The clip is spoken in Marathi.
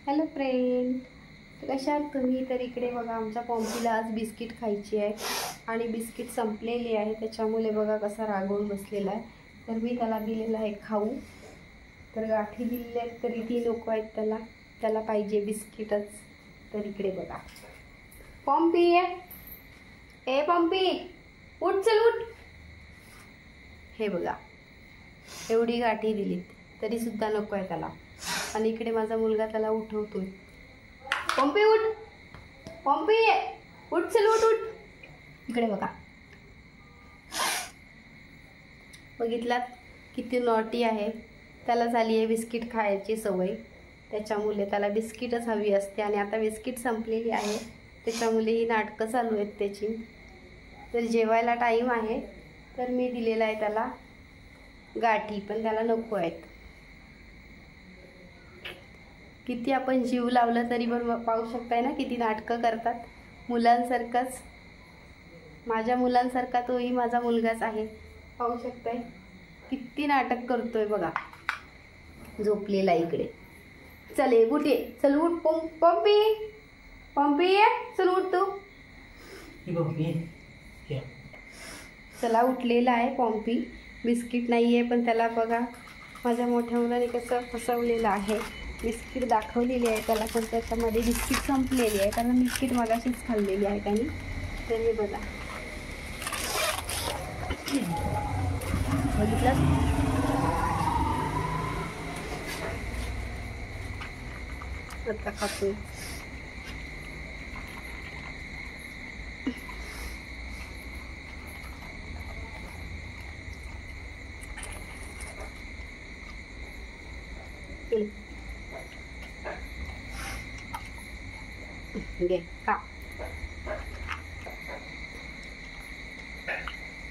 हॅलो फ्रेंड, कशा आहात तुम्ही? तर इकडे बघा, आमच्या पॉम्पीला आज बिस्किट खायची आहे आणि बिस्किट संपलेली आहे, त्याच्यामुळे बघा कसा रागवून बसलेला आहे. तर मी त्याला दिलेला आहे खाऊ. तर गाठी दिलेल्या आहेत तरी ती नको आहेत त्याला, त्याला पाहिजे बिस्किटच. तर इकडे बघा, पॉम्पी ए पॉम्पी उठ, चल उठ. हे बघा, एवढी गाठी दिलीत तरी सुद्धा नको आहे त्याला. आणि इकडे माझा मुलगा त्याला उठवतोय. पॉम्पी उठ, पॉम्पी उठ, चल उठ उठ. इकडे बघा, बघितलात किती नॉटी आहे. त्याला झाली आहे बिस्किट खायची सवय, त्याच्यामुळे त्याला बिस्किटच हवी असते. आणि आता बिस्किट संपलेली आहे, त्याच्यामुळे ही नाटकं चालू आहेत त्याची. तर जेवायला टाईम आहे, तर मी दिलेला आहे त्याला गाठी, पण त्याला नको आहेत. किती आपण जीव लावलं तरी पण पाहू शकताय ना किती नाटकं करतात मुलांसारखंच. माझ्या मुलांसारखा तोही माझा मुलगाच आहे, पाहू शकताय किती नाटक करतोय बघा. झोपलेला इकडे. चल ये उठ, चल उठ पॉम्पी, पॉम्पी चल उठ तू. चला उठलेला आहे पॉम्पी. बिस्किट नाही आहे, पण त्याला बघा माझ्या मोठ्या मुलाने कसं फसवलेलं आहे. बिस्किट दाखवलेली आहे त्याला, पण त्याच्यामध्ये बिस्किट संपलेली आहे, कारण बिस्किट मगाशीच खाल्लेली आहे त्याने. तर हे बघा, बघितलं आता खातोय. घे का.